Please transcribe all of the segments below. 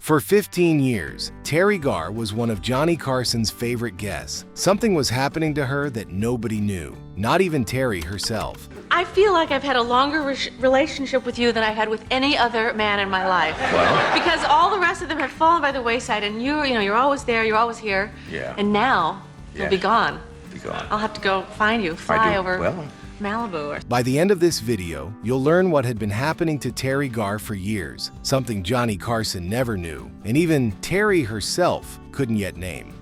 For 15 years, Teri Garr was one of Johnny Carson's favorite guests. Something was happening to her that nobody knew, not even Teri herself. I feel like I've had a longer relationship with you than I've had with any other man in my life. Well? Because all the rest of them have fallen by the wayside, and you're always there, you're always here. Yeah. And now, you'll be gone. Be gone. I'll have to go find you, fly over Malibu. By the end of this video, you'll learn what had been happening to Teri Garr for years, something Johnny Carson never knew, and even Teri herself couldn't yet name.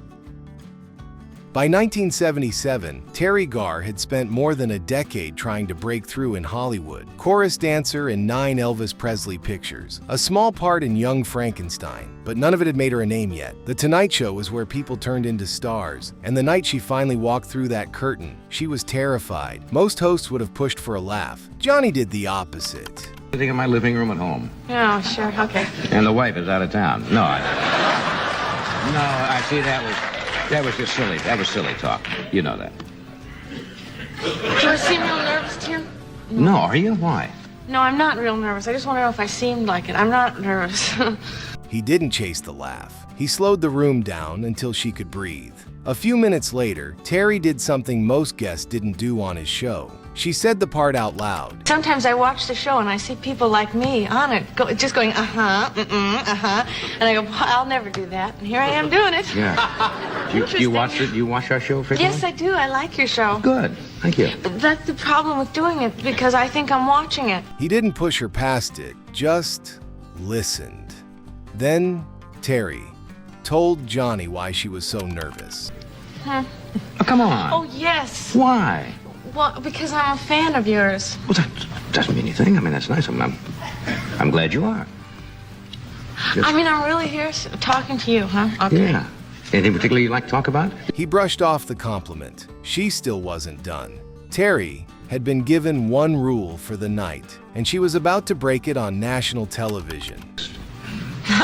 By 1977, Teri Garr had spent more than a decade trying to break through in Hollywood. Chorus dancer in 9 Elvis Presley pictures, a small part in Young Frankenstein, but none of it had made her a name yet. The Tonight Show was where people turned into stars, and the night she finally walked through that curtain, she was terrified. Most hosts would have pushed for a laugh. Johnny did the opposite. Sitting in my living room at home. Oh, sure, okay. And the wife is out of town. No, I see that was just silly. That was silly talk. You know that. Do I seem real nervous to you? No, are you? Why? No, I'm not real nervous. I just want to know if I seemed like it. I'm not nervous. He didn't chase the laugh. He slowed the room down until she could breathe. A few minutes later, Teri did something most guests didn't do on his show. She said the part out loud. Sometimes I watch the show and I see people like me on it, just going, uh-huh, uh-huh. And I go, well, I'll never do that. And here I am doing it. Yeah. Do you watch it? You watch our show frequently? Yes, I do. I like your show. Good. Thank you. That's the problem with doing it, because I think I'm watching it. He didn't push her past it, just listened. Then Teri told Johnny why she was so nervous. Huh? Oh, come on. Oh, yes. Why? Well, because I'm a fan of yours. Well, that doesn't mean anything. I mean, that's nice. I'm glad you are. I mean, I'm really here talking to you, huh? Okay. Yeah. Anything particular you'd like to talk about? He brushed off the compliment. She still wasn't done. Teri had been given one rule for the night, and she was about to break it on national television.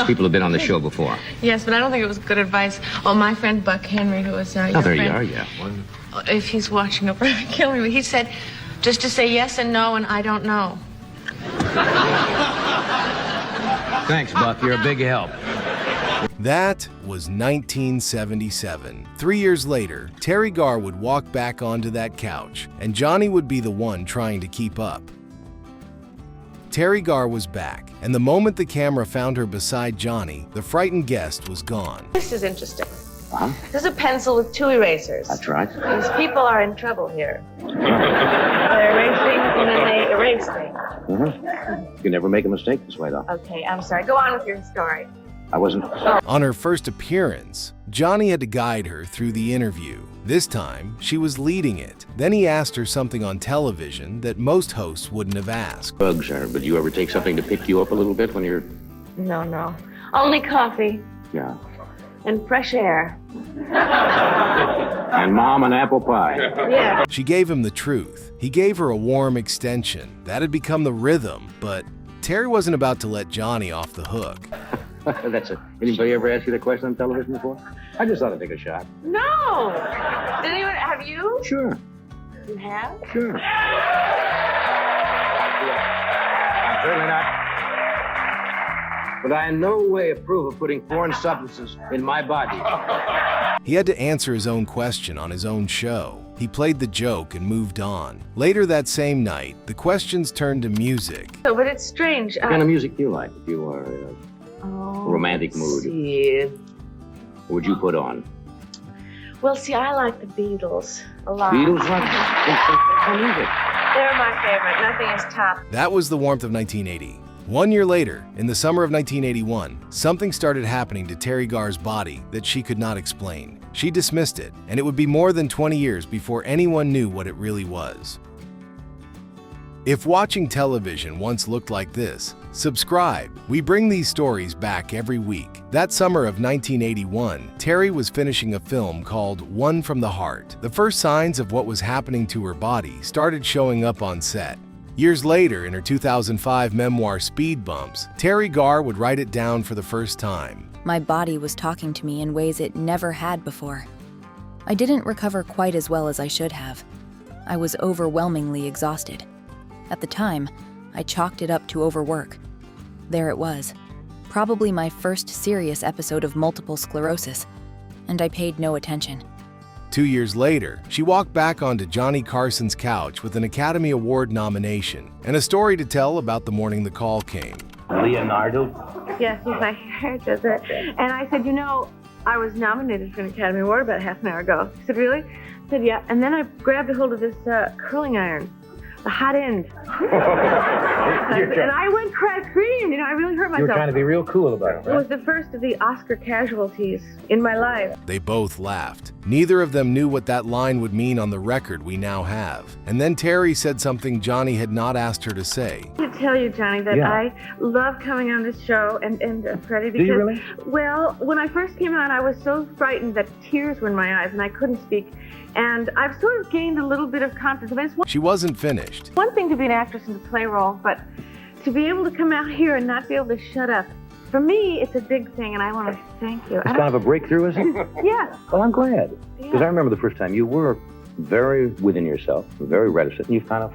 People have been on the show before. Yes, but I don't think it was good advice. Oh, my friend Buck Henry, who was your Oh, there friend, you are, yeah. If he's watching, he'll kill me. He said just to say yes and no and I don't know. Thanks, Buck. You're a big help. That was 1977. 3 years later, Teri Garr would walk back onto that couch, and Johnny would be the one trying to keep up. Teri Garr was back, and the moment the camera found her beside Johnny, the frightened guest was gone. This is interesting. Huh? This is a pencil with 2 erasers. That's right. These people are in trouble here. They erase things and then they erase things. Mm-hmm. You never make a mistake this way, though. Okay, I'm sorry. Go on with your story. I wasn't. On her first appearance, Johnny had to guide her through the interview. This time, she was leading it. Then he asked her something on television that most hosts wouldn't have asked. Bugs are, but do you ever take something to pick you up a little bit when you're... No. Only coffee. Yeah. And fresh air. And Mom and apple pie. Yeah. She gave him the truth. He gave her a warm extension. That had become the rhythm, but Teri wasn't about to let Johnny off the hook. That's it. Anybody ever asked you that question on television before? I just thought I'd take a shot. No. Did anyone, have you? Sure. You have? Sure. I'm certainly not. But I in no way approve of putting foreign substances in my body. He had to answer his own question on his own show. He played the joke and moved on. Later that same night, the questions turned to music. So, but it's strange. What kind of music do you like? If you are in a romantic mood, see. what would you put on? Well, see, I like the Beatles a lot. Beatles? What kind of music? They're my favorite. Nothing is top. That was the warmth of 1980. 1 year later, in the summer of 1981, something started happening to Teri Garr's body that she could not explain. She dismissed it, and it would be more than 20 years before anyone knew what it really was. If watching television once looked like this, subscribe. We bring these stories back every week. That summer of 1981, Teri was finishing a film called One from the Heart. The first signs of what was happening to her body started showing up on set. Years later, in her 2005 memoir Speed Bumps, Teri Garr would write it down for the first time. My body was talking to me in ways it never had before. I didn't recover quite as well as I should have. I was overwhelmingly exhausted. At the time, I chalked it up to overwork. There it was, probably my first serious episode of multiple sclerosis, and I paid no attention. 2 years later, she walked back onto Johnny Carson's couch with an Academy Award nomination and a story to tell about the morning the call came. Leonardo? Yes, he's my hairdresser. And I said, you know, I was nominated for an Academy Award about half an hour ago. He said, really? I said, yeah. And then I grabbed a hold of this curling iron, the hot end. And I went screaming, you know, I really hurt myself. You were trying to be real cool about it, It was the first of the Oscar casualties in my life. They both laughed. Neither of them knew what that line would mean on the record we now have. And then Teri said something Johnny had not asked her to say. I have to tell you, Johnny, that I love coming on this show and Freddie, because, Do you really? Well, when I first came on, I was so frightened that tears were in my eyes and I couldn't speak. And I've sort of gained a little bit of confidence. I mean, it's She wasn't finished. one thing to be an actress and to play roles, but to be able to come out here and not be able to shut up, for me, it's a big thing, and I want to thank you. It's kind of a breakthrough, isn't it? Yeah. Well, I'm glad. Because Yeah. I remember the first time you were very within yourself, very reticent, and you kind of...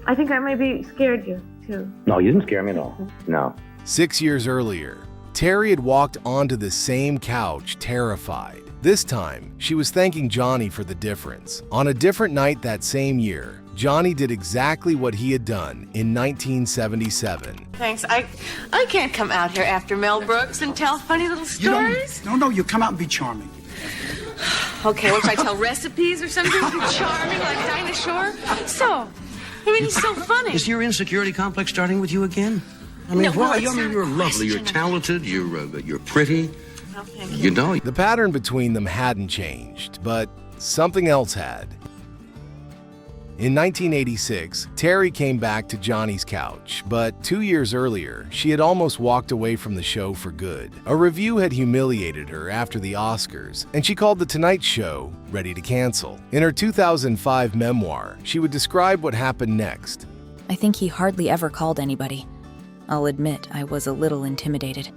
I think I maybe scared you, too. No, you didn't scare me at all. No. 6 years earlier, Teri had walked onto the same couch terrified. This time, she was thanking Johnny for the difference. On a different night that same year, Johnny did exactly what he had done in 1977. Thanks. I can't come out here after Mel Brooks and tell funny little stories. No, you come out and be charming. Okay, what should I tell, recipes or something? Charming like Dinah Shore? So, I mean, he's so funny. Is your insecurity complex starting with you again? I mean, No, well, why? it's I mean, not you're a lovely, you're question. talented, you're pretty. Oh, thank you. You know, The pattern between them hadn't changed, but something else had. In 1986, Teri came back to Johnny's couch, but 2 years earlier, she had almost walked away from the show for good. A review had humiliated her after the Oscars, and she called The Tonight Show ready to cancel. In her 2005 memoir, she would describe what happened next. I think he hardly ever called anybody. I'll admit I was a little intimidated.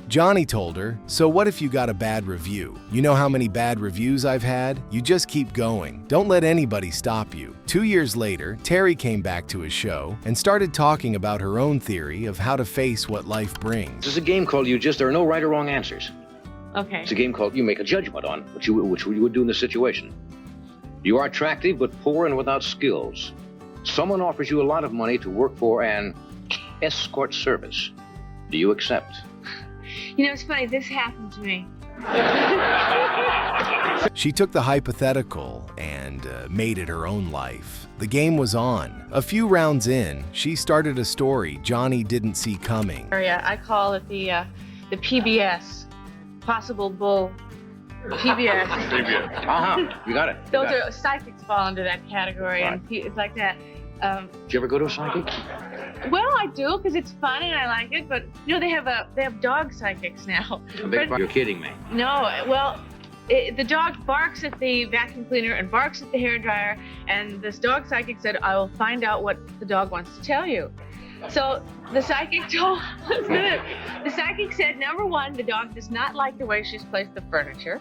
Johnny told her, "So what if you got a bad review? You know how many bad reviews I've had? You just keep going. Don't let anybody stop you." 2 years later, Teri came back to his show and started talking about her own theory of how to face what life brings. This is a game called there are no right or wrong answers. Okay. It's a game called you make a judgment on which you would do in this situation. You are attractive but poor and without skills. Someone offers you a lot of money to work for an escort service. Do you accept? You know, it's funny, this happened to me. She took the hypothetical and made it her own life. The game was on. A few rounds in, she started a story Johnny didn't see coming. Area, I call it the PBS, possible bull. PBS. You got it. Those are psychics fall under that category, and it's like that. Did you ever go to a psychic? Well, I do because it's fun and I like it. But you know, they have dog psychics now. You're kidding me. No, well, the dog barks at the vacuum cleaner and barks at the hairdryer, and this dog psychic said, "I will find out what the dog wants to tell you." So the psychic told, listen to this. The psychic said, number one, the dog does not like the way she's placed the furniture.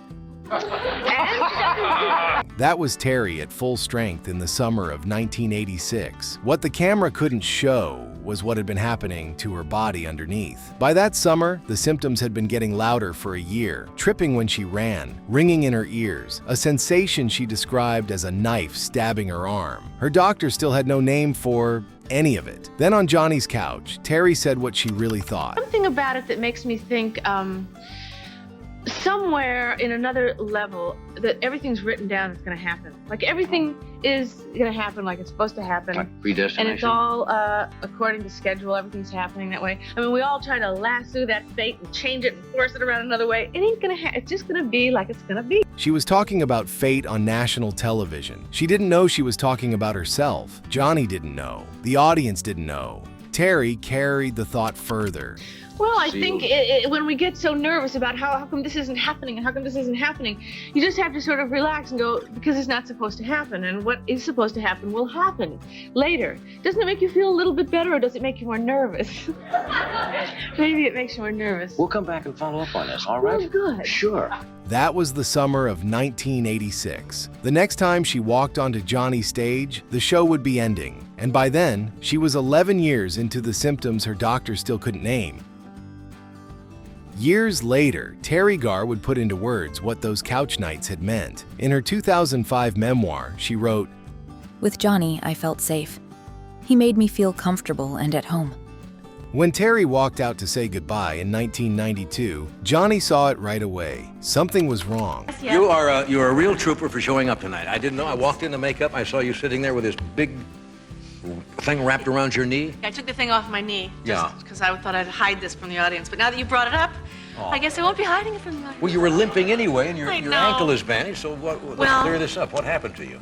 That was Teri at full strength in the summer of 1986. What the camera couldn't show was what had been happening to her body underneath. By that summer, the symptoms had been getting louder for a year, tripping when she ran, ringing in her ears, a sensation she described as a knife stabbing her arm. Her doctor still had no name for any of it. Then on Johnny's couch, Teri said what she really thought. Something about it that makes me think somewhere in another level that everything's written down that's going to happen. Like everything is going to happen like it's supposed to happen. Like predestination? And it's all according to schedule. Everything's happening that way. I mean, we all try to lasso that fate and change it and force it around another way. It ain't going to it's just going to be like it's going to be. She was talking about fate on national television. She didn't know she was talking about herself. Johnny didn't know. The audience didn't know. Teri carried the thought further. Well, I think when we get so nervous about how come this isn't happening and how come this isn't happening, you just have to sort of relax and go, because it's not supposed to happen, and what is supposed to happen will happen later. Doesn't it make you feel a little bit better, or does it make you more nervous? Maybe it makes you more nervous. We'll come back and follow up on this, all right? Well, good. Sure. That was the summer of 1986. The next time she walked onto Johnny's stage, the show would be ending. And by then, she was 11 years into the symptoms her doctor still couldn't name. Years later, Teri Garr would put into words what those couch nights had meant. In her 2005 memoir, she wrote, With Johnny, I felt safe. He made me feel comfortable and at home. When Teri walked out to say goodbye in 1992, Johnny saw it right away. Something was wrong. You're a real trooper for showing up tonight. I didn't know. I walked into makeup. I saw you sitting there with this big thing wrapped around your knee. I took the thing off my knee Yeah. just because I thought I'd hide this from the audience. But now that you brought it up, I guess I won't be hiding it from the audience. Well, you were limping anyway, and your I know. ankle is bandaged. So let's Well- clear this up. What happened to you?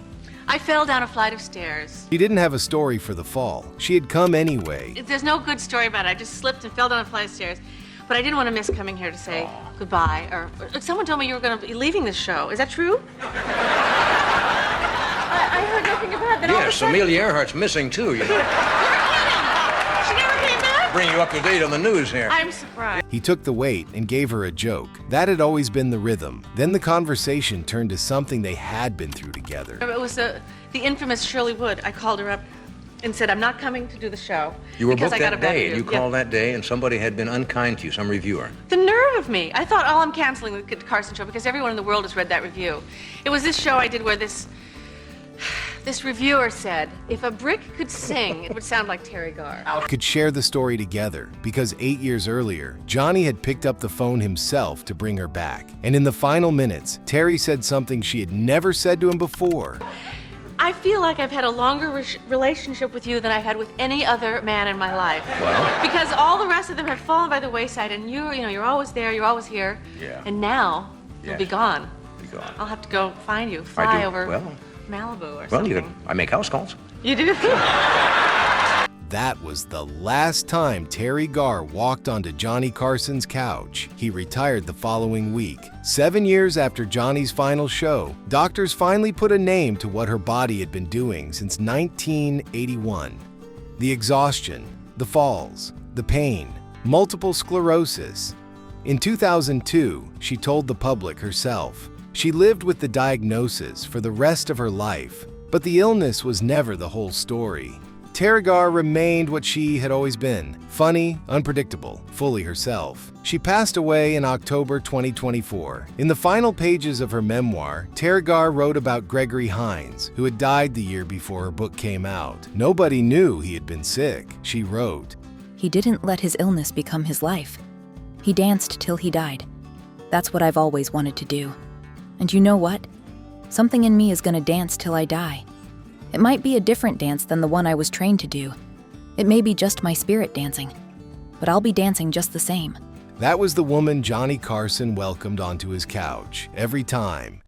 I fell down a flight of stairs. She didn't have a story for the fall. She had come anyway. There's no good story about it. I just slipped and fell down a flight of stairs. But I didn't want to miss coming here to say goodbye. Or someone told me you were going to be leaving this show. Is that true? I heard nothing about that. All of a Yes, sudden- Amelia Earhart's missing too. You know, She never came back? bring you up to date on the news here. I'm surprised. He took the weight and gave her a joke. That had always been the rhythm. Then the conversation turned to something they had been through together. It was the infamous Shirley Wood. I called her up and said, I'm not coming to do the show. You were because booked I got that a bad day, review." and you called that day, and somebody had been unkind to you, some reviewer. The nerve of me. I thought, I'm canceling the Carson show because everyone in the world has read that review. It was this show I did where this reviewer said, if a brick could sing, it would sound like Teri Garr. Could share the story together because 8 years earlier, Johnny had picked up the phone himself to bring her back. And in the final minutes, Teri said something she had never said to him before. I feel like I've had a longer relationship with you than I've had with any other man in my life. Well? Because all the rest of them have fallen by the wayside, and you're always there, you're always here. Yeah. And now, you'll be Yes. gone. Be gone. I'll have to go find you, I fly do. over Well, Malibu or Well, something. I make house calls. You do? That was the last time Teri Garr walked onto Johnny Carson's couch. He retired the following week. 7 years after Johnny's final show, doctors finally put a name to what her body had been doing since 1981. The exhaustion, the falls, the pain, multiple sclerosis. In 2002, she told the public herself. She lived with the diagnosis for the rest of her life, but the illness was never the whole story. Teri Garr remained what she had always been, funny, unpredictable, fully herself. She passed away in October 2024. In the final pages of her memoir, Teri Garr wrote about Gregory Hines, who had died the year before her book came out. Nobody knew he had been sick. She wrote, He didn't let his illness become his life. He danced till he died. That's what I've always wanted to do. And you know what? Something in me is gonna dance till I die. It might be a different dance than the one I was trained to do. It may be just my spirit dancing, but I'll be dancing just the same. That was the woman Johnny Carson welcomed onto his couch every time.